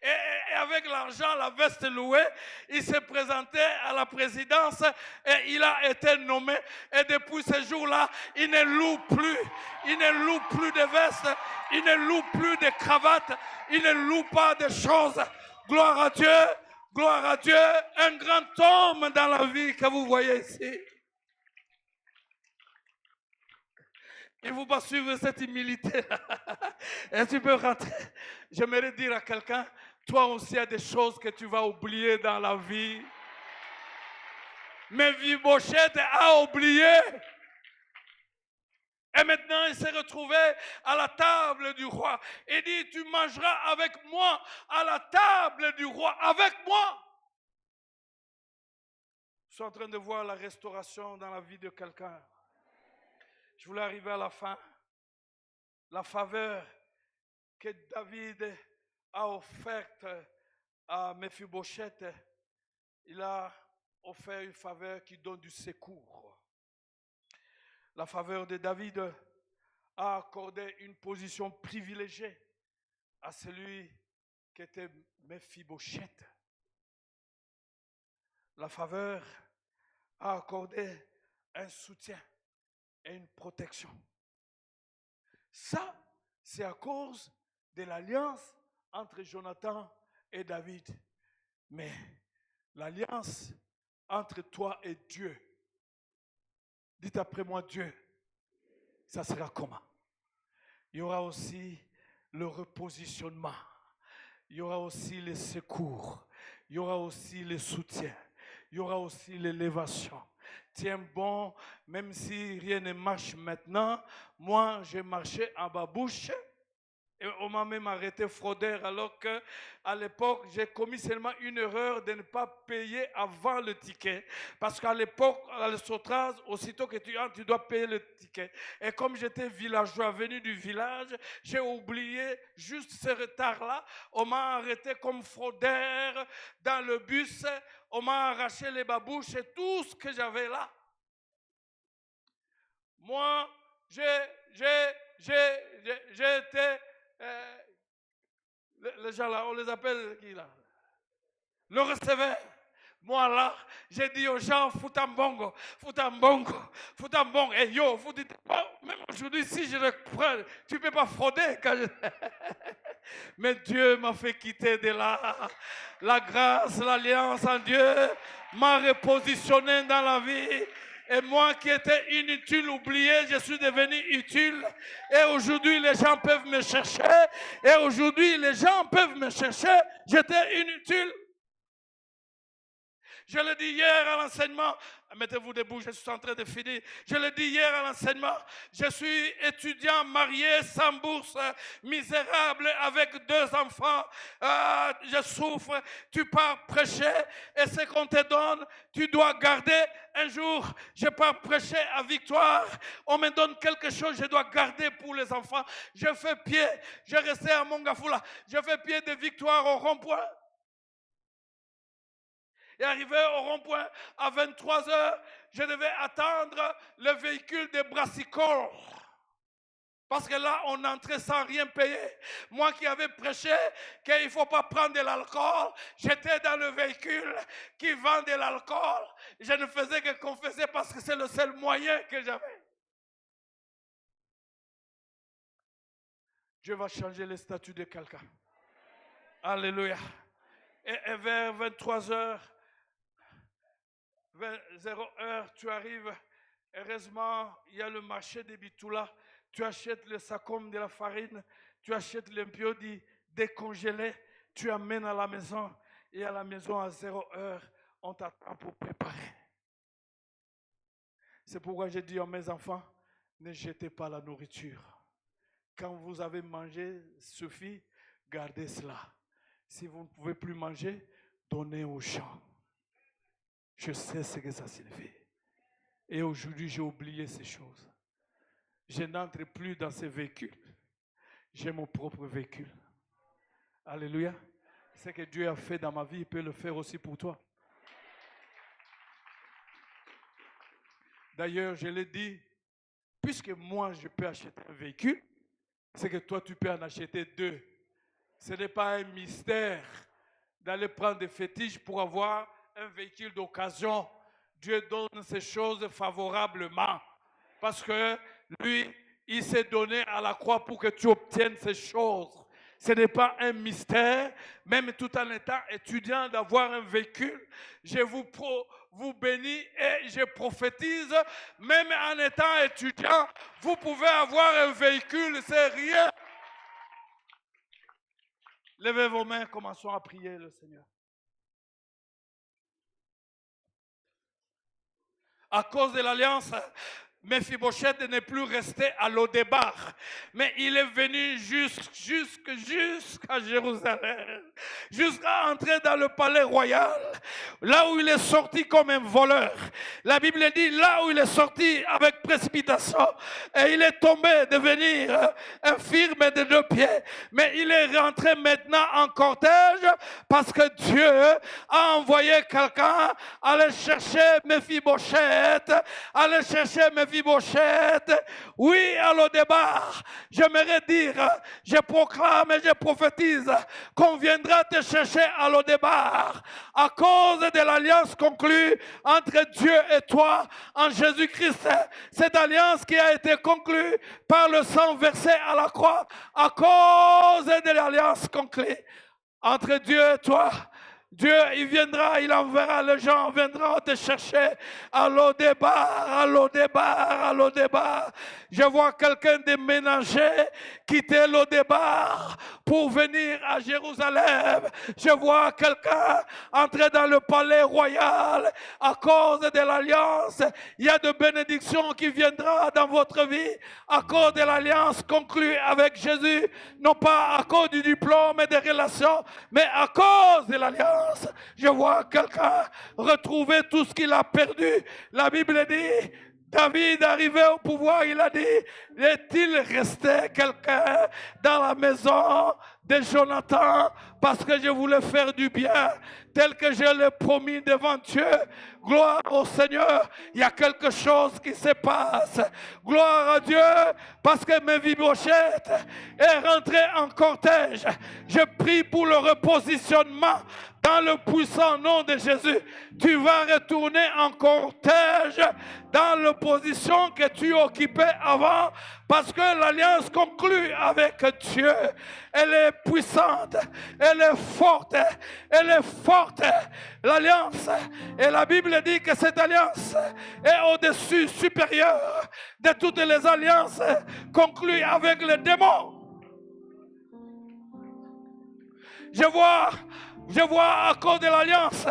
Et avec l'argent, la veste louée, il s'est présenté à la présidence et il a été nommé. Et depuis ce jour-là, il ne loue plus. Il ne loue plus de vestes, il ne loue plus de cravates, il ne loue pas de choses. Gloire à Dieu. Gloire à Dieu, un grand homme dans la vie que vous voyez ici. Il ne faut pas suivre cette humilité. Et tu peux rentrer. J'aimerais dire à quelqu'un, toi aussi, il y a des choses que tu vas oublier dans la vie. Mais Mephibosheth a oublié. Et maintenant, il s'est retrouvé à la table du roi. Il dit, tu mangeras avec moi à la table du roi, avec moi. Je suis en train de voir la restauration dans la vie de quelqu'un. Je voulais arriver à la fin. La faveur que David a offerte à Mephibosheth, il a offert une faveur qui donne du secours. La faveur de David a accordé une position privilégiée à celui qui était Mephibosheth. La faveur a accordé un soutien et une protection. Ça, c'est à cause de l'alliance entre Jonathan et David. Mais l'alliance entre toi et Dieu, dites après moi Dieu, ça sera comment? Il y aura aussi le repositionnement, il y aura aussi les secours, il y aura aussi le soutien, il y aura aussi l'élévation. Tiens bon, même si rien ne marche maintenant, moi j'ai marché en babouche. Et on m'a même arrêté fraudeur alors qu'à l'époque, j'ai commis seulement une erreur de ne pas payer avant le ticket. Parce qu'à l'époque, à l'Estotras, aussitôt que tu entres, tu dois payer le ticket. Et comme j'étais villageois, venu du village, j'ai oublié juste ce retard-là. On m'a arrêté comme fraudeur dans le bus. On m'a arraché les babouches et tout ce que j'avais là. Moi, j'ai été... les gens là, on les appelle qui là? Le receveur. Moi là, j'ai dit aux gens, foutambongo. Et yo, vous dites, oh, même aujourd'hui, si je le prends, tu ne peux pas frauder. Mais Dieu m'a fait quitter de là. La grâce, l'alliance en Dieu m'a repositionné dans la vie. Et moi qui étais inutile, oublié, je suis devenu utile. Et aujourd'hui, les gens peuvent me chercher. Et aujourd'hui, les gens peuvent me chercher. J'étais inutile. Je l'ai dit hier à l'enseignement. Mettez-vous debout, je suis en train de finir. Je l'ai dit hier à l'enseignement. Je suis étudiant marié, sans bourse, misérable, avec 2 enfants. Je souffre. Tu pars prêcher et ce qu'on te donne, tu dois garder. Un jour, je pars prêcher à Victoire. On me donne quelque chose, je dois garder pour les enfants. Je fais pied. Je restais à Mongafoula. Je fais pied de Victoire au rond-point. Et arrivé au rond-point à 23h, je devais attendre le véhicule de Brassicole. Parce que là, on entrait sans rien payer. Moi qui avais prêché qu'il ne faut pas prendre de l'alcool, j'étais dans le véhicule qui vend de l'alcool. Je ne faisais que confesser parce que c'est le seul moyen que j'avais. Dieu va changer le statut de quelqu'un. Alléluia. Et vers 23h, 0h, tu arrives. Heureusement, il y a le marché de Bitoula. Tu achètes le sacom de la farine. Tu achètes l'impiodi décongelé. Tu amènes à la maison. Et à la maison, à 0h, on t'attend pour préparer. C'est pourquoi j'ai dit à mes enfants, ne jetez pas la nourriture. Quand vous avez mangé, suffit, gardez cela. Si vous ne pouvez plus manger, donnez aux gens. Je sais ce que ça signifie. Et aujourd'hui, j'ai oublié ces choses. Je n'entre plus dans ces véhicules. J'ai mon propre véhicule. Alléluia. Ce que Dieu a fait dans ma vie, il peut le faire aussi pour toi. D'ailleurs, je l'ai dit, puisque moi, je peux acheter un véhicule, c'est que toi, tu peux en acheter deux. Ce n'est pas un mystère d'aller prendre des fétiches pour avoir un véhicule d'occasion. Dieu donne ces choses favorablement. Parce que lui, il s'est donné à la croix pour que tu obtiennes ces choses. Ce n'est pas un mystère, même tout en étant étudiant d'avoir un véhicule. Je vous bénis et je prophétise, même en étant étudiant, vous pouvez avoir un véhicule, c'est rien. Levez vos mains, commençons à prier le Seigneur. À cause de l'alliance, Mephibosheth n'est plus resté à Lodébar, mais il est venu jusqu'à Jérusalem, jusqu'à entrer dans le palais royal, là où il est sorti comme un voleur. La Bible dit là où il est sorti avec précipitation, et il est tombé devenir infirme de 2 pieds, mais il est rentré maintenant en cortège parce que Dieu a envoyé quelqu'un aller chercher Mephibosheth, aller chercher Mephibosheth. Oui, à Lodébar, j'aimerais dire, je proclame et je prophétise qu'on viendra te chercher à Lodébar à cause de l'alliance conclue entre Dieu et toi en Jésus-Christ. Cette alliance qui a été conclue par le sang versé à la croix à cause de l'alliance conclue entre Dieu et toi. Dieu, il viendra, il enverra, les gens viendront te chercher à Lodébar, à Lodébar, à Lodébar. Je vois quelqu'un déménager, quitter Lodébar pour venir à Jérusalem. Je vois quelqu'un entrer dans le palais royal à cause de l'alliance. Il y a de bénédictions qui viendront dans votre vie à cause de l'alliance conclue avec Jésus. Non pas à cause du diplôme et des relations, mais à cause de l'alliance. Je vois quelqu'un retrouver tout ce qu'il a perdu. La Bible dit, David arrivé au pouvoir, il a dit, est-il resté quelqu'un dans la maison de Jonathan parce que je voulais faire du bien tel que je l'ai promis devant Dieu. Gloire au Seigneur, il y a quelque chose qui se passe. Gloire à Dieu, parce que Mephibosheth est rentré en cortège. Je prie pour le repositionnement dans le puissant nom de Jésus. Tu vas retourner en cortège dans la position que tu occupais avant, parce que l'alliance conclue avec Dieu, elle est puissante, elle est forte, elle est forte. L'alliance, et la Bible dit que cette alliance est au-dessus, supérieure de toutes les alliances conclues avec les démons. Je vois à cause de l'alliance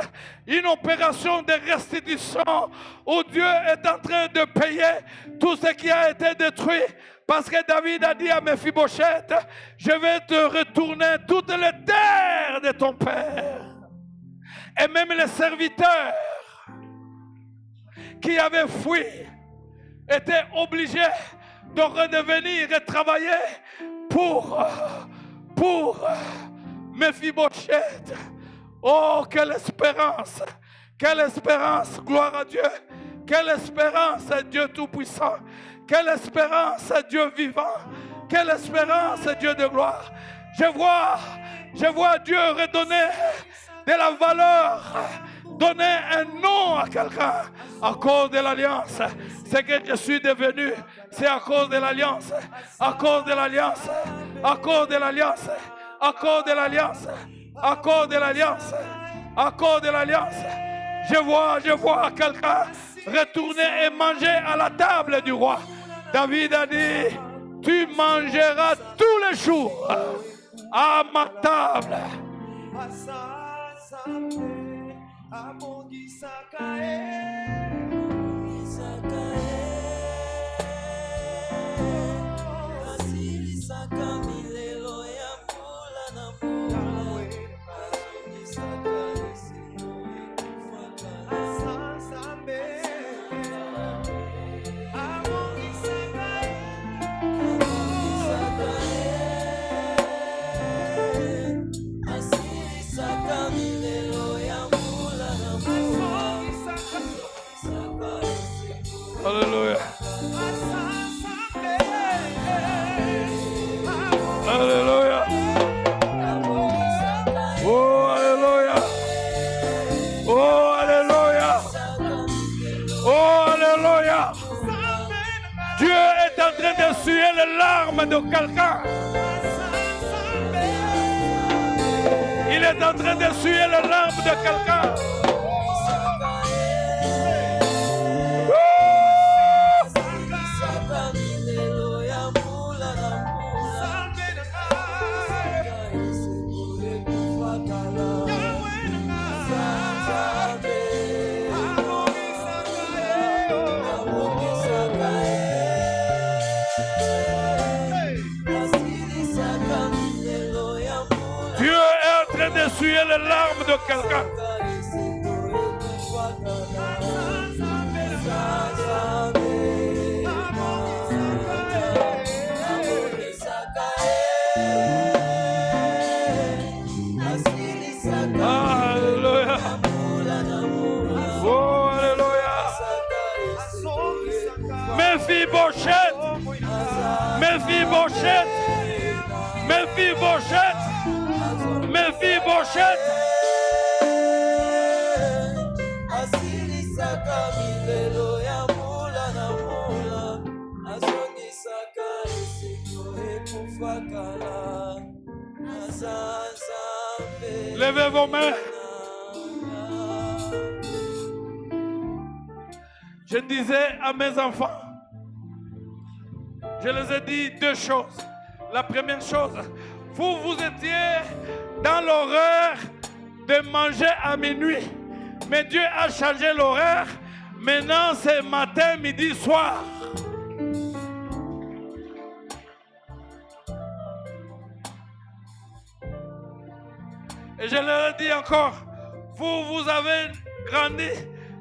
une opération de restitution où Dieu est en train de payer tout ce qui a été détruit. Parce que David a dit à Mephibosheth, je vais te retourner toutes les terres de ton père. Et même les serviteurs qui avaient fui étaient obligés de redevenir et travailler pour Mephibosheth. Oh, quelle espérance! Quelle espérance! Gloire à Dieu! Quelle espérance, Dieu Tout-Puissant! Quelle espérance, Dieu vivant! Quelle espérance, Dieu de gloire! Je vois Dieu redonner de la valeur, donner un nom à quelqu'un à cause de l'alliance. Ce que je suis devenu, c'est à cause de l'alliance, à cause de l'alliance, à cause de l'alliance, à cause de l'alliance, à cause de l'alliance, à cause de l'alliance. Je vois quelqu'un retourner et manger à la table du roi. David a dit, tu mangeras tous les jours à ma table. Alléluia. Alléluia. Oh, alléluia. Oh, alléluia. Oh, alléluia. Dieu est en train d'essuyer les larmes de quelqu'un. Il est en train d'essuyer les larmes de quelqu'un. D'essuyer les larmes de quelqu'un. Alléluia. Oh, alléluia. Mephibosheth. Mephibosheth. Mephibosheth. Mephibosheth. Levez vos mains. Je disais à mes enfants, je les ai dit deux choses. La première chose, vous étiez dans l'horaire de manger à minuit. Mais Dieu a changé l'horaire. Maintenant, c'est matin, midi, soir. Et je leur ai dit encore, vous avez grandi,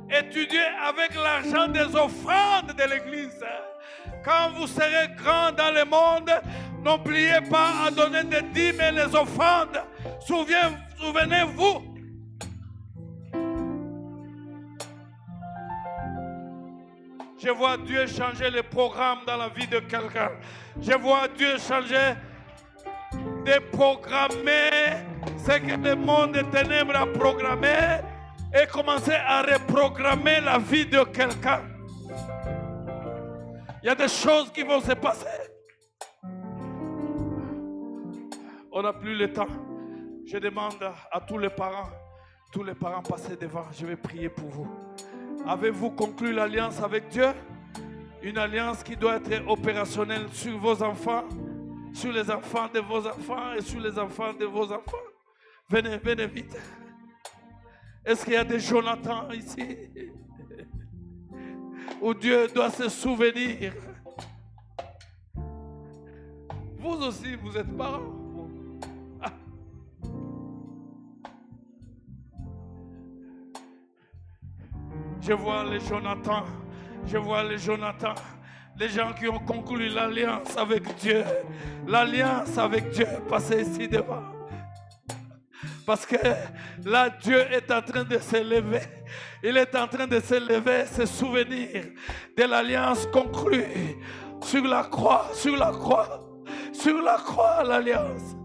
étudié avec l'argent des offrandes de l'église. Quand vous serez grand dans le monde, n'oubliez pas à donner des dîmes et les offrandes. Souvenez-vous. Je vois Dieu changer les programmes dans la vie de quelqu'un. Je vois Dieu changer, déprogrammer ce que le monde des ténèbres a programmé et commencer à reprogrammer la vie de quelqu'un. Il y a des choses qui vont se passer. On n'a plus le temps. Je demande à tous les parents, passez devant. Je vais prier pour vous. Avez-vous conclu l'alliance avec Dieu? Une alliance qui doit être opérationnelle sur vos enfants, sur les enfants de vos enfants et sur les enfants de vos enfants. Venez, venez vite. Est-ce qu'il y a des Jonathan ici? Où Dieu doit se souvenir. Vous aussi, vous êtes parents. Ah. Je vois les Jonathan. Je vois les Jonathan. Les gens qui ont conclu l'alliance avec Dieu. L'alliance avec Dieu. Passez ici devant. Parce que là, Dieu est en train de se lever. Il est en train de se lever, se souvenir de l'alliance conclue sur la croix, sur la croix, sur la croix, l'alliance.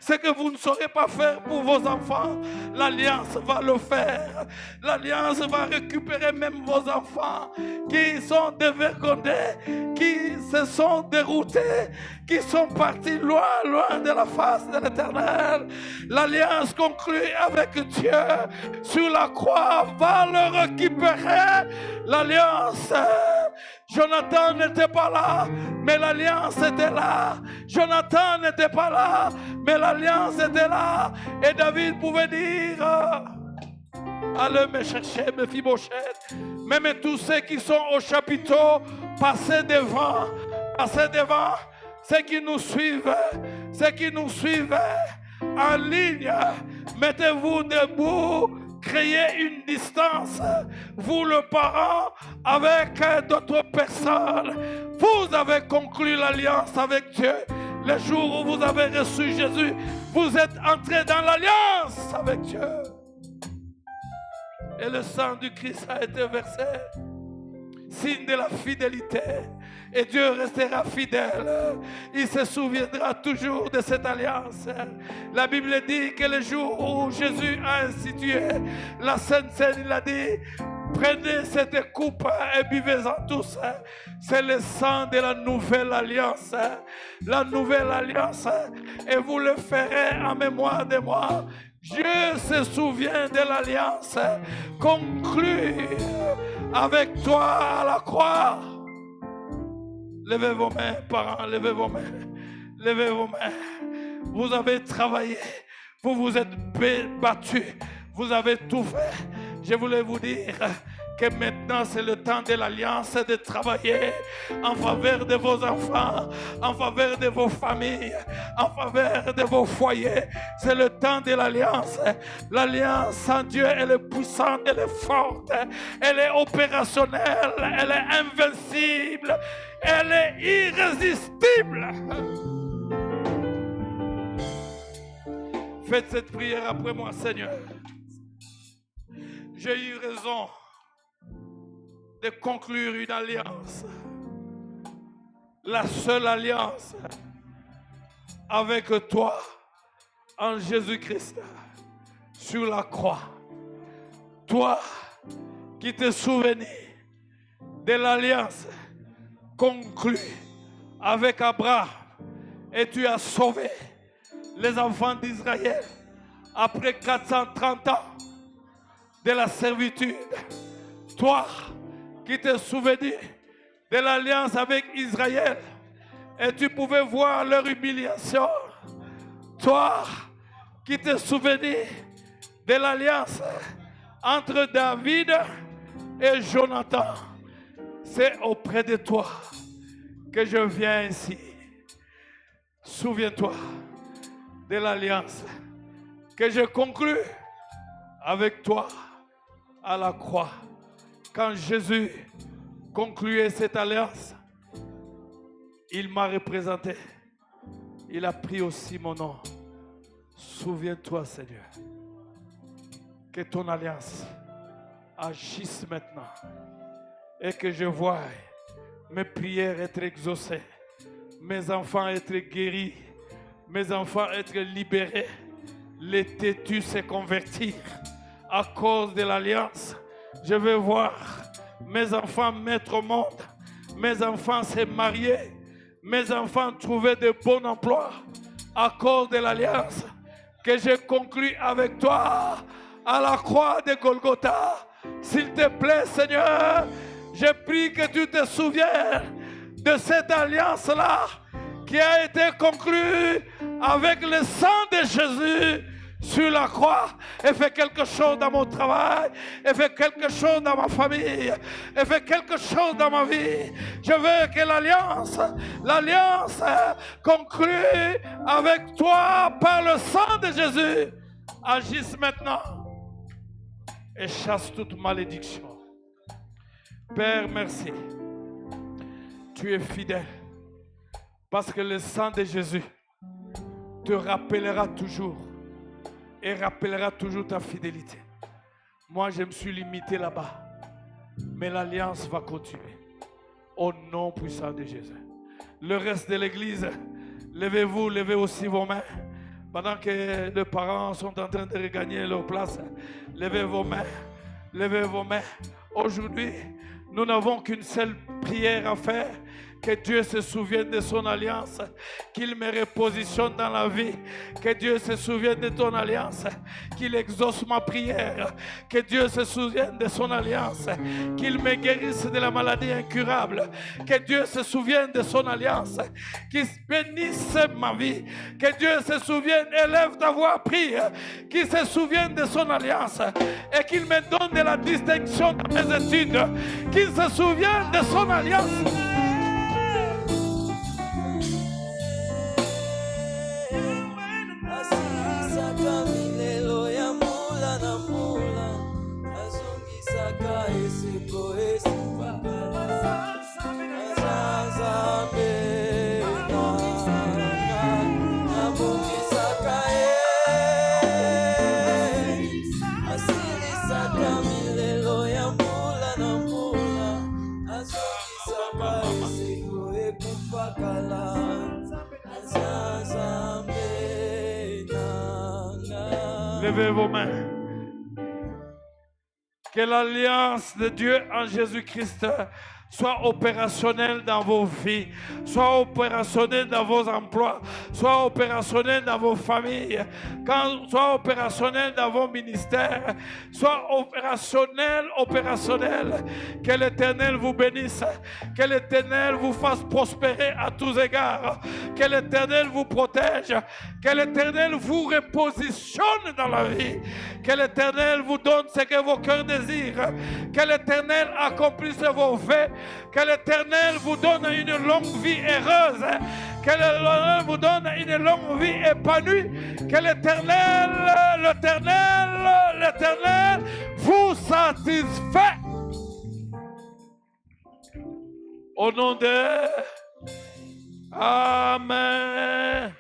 Ce que vous ne saurez pas faire pour vos enfants, l'alliance va le faire. L'alliance va récupérer même vos enfants qui sont dévergondés, qui se sont déroutés, qui sont partis loin, loin de la face de l'Éternel. L'alliance conclue avec Dieu sur la croix va le récupérer. L'alliance, Jonathan n'était pas là, mais l'alliance était là. Jonathan n'était pas là, mais l'alliance était là. Et David pouvait dire, allez me chercher, Mephibosheth. Même tous ceux qui sont au chapiteau, passez devant, ceux qui nous suivent en ligne, mettez-vous debout. Créez une distance, vous le parent, avec d'autres personnes. Vous avez conclu l'alliance avec Dieu. Le jour où vous avez reçu Jésus, vous êtes entré dans l'alliance avec Dieu. Et le sang du Christ a été versé signe de la fidélité. Et Dieu restera fidèle. Il se souviendra toujours de cette alliance. La Bible dit que le jour où Jésus a institué la Sainte Seine, il a dit: prenez cette coupe et buvez-en tous. C'est le sang de la nouvelle alliance. La nouvelle alliance. Et vous le ferez en mémoire de moi. Dieu se souvient de l'alliance conclue avec toi à la croix. Levez vos mains, parents, levez vos mains. Levez vos mains. Vous avez travaillé, vous vous êtes battus, vous avez tout fait. Je voulais vous dire que maintenant c'est le temps de l'alliance, de travailler en faveur de vos enfants, en faveur de vos familles, en faveur de vos foyers. C'est le temps de l'alliance. L'alliance en Dieu, elle est puissante, elle est forte, elle est opérationnelle, elle est invincible, elle est irrésistible. Faites cette prière après moi, Seigneur. J'ai eu raison de conclure une alliance. La seule alliance avec toi en Jésus-Christ sur la croix. Toi qui te souvenais de l'alliance conclue avec Abraham et tu as sauvé les enfants d'Israël après 430 ans de la servitude. Toi qui te souvenais de l'alliance avec Israël et tu pouvais voir leur humiliation. Toi qui te souvenais de l'alliance entre David et Jonathan. C'est auprès de toi que je viens ici. Souviens-toi de l'alliance que j'ai conclue avec toi à la croix. Quand Jésus concluait cette alliance, il m'a représenté. Il a pris aussi mon nom. Souviens-toi, Seigneur, que ton alliance agisse maintenant et que je voie mes prières être exaucées, mes enfants être guéris, mes enfants être libérés, les têtus se convertir à cause de l'alliance. Je veux voir mes enfants mettre au monde, mes enfants se marier, mes enfants trouver de bons emplois à cause de l'alliance que j'ai conclue avec toi à la croix de Golgotha. S'il te plaît, Seigneur, je prie que tu te souviennes de cette alliance-là qui a été conclue avec le sang de Jésus sur la croix, et fait quelque chose dans mon travail, et fait quelque chose dans ma famille, et fait quelque chose dans ma vie. Je veux que l'alliance conclue avec toi par le sang de Jésus agisse maintenant et chasse toute malédiction. Père, merci. Tu es fidèle parce que le sang de Jésus te rappellera toujours et rappellera toujours ta fidélité. Moi, je me suis limité là-bas, mais l'alliance va continuer. Au nom puissant de Jésus. Le reste de l'église, levez-vous, levez aussi vos mains. Pendant que les parents sont en train de regagner leur place, levez vos mains, levez vos mains. Aujourd'hui, nous n'avons qu'une seule prière à faire. Que Dieu se souvienne de son alliance, qu'il me repositionne dans la vie, que Dieu se souvienne de ton alliance, qu'il exauce ma prière, que Dieu se souvienne de son alliance, qu'il me guérisse de la maladie incurable, que Dieu se souvienne de son alliance, qu'il bénisse ma vie, que Dieu se souvienne, élève ta voix, prie, qu'il se souvienne de son alliance et qu'il me donne de la distinction dans mes études, qu'il se souvienne de son alliance. Levez vos mains. Que l'alliance de Dieu en Jésus-Christ soit opérationnelle dans vos vies, soit opérationnelle dans vos emplois, soit opérationnelle dans vos familles, soit opérationnelle dans vos ministères, soit opérationnelle. Que l'Éternel vous bénisse, que l'Éternel vous fasse prospérer à tous égards, que l'Éternel vous protège, que l'Éternel vous repositionne dans la vie, que l'Éternel vous donne ce que vos cœurs désirent, que l'Éternel accomplisse vos vœux, que l'Éternel vous donne une longue vie heureuse, que l'Éternel vous donne une longue vie épanouie, que l'Éternel vous satisfait. Au nom de Amen.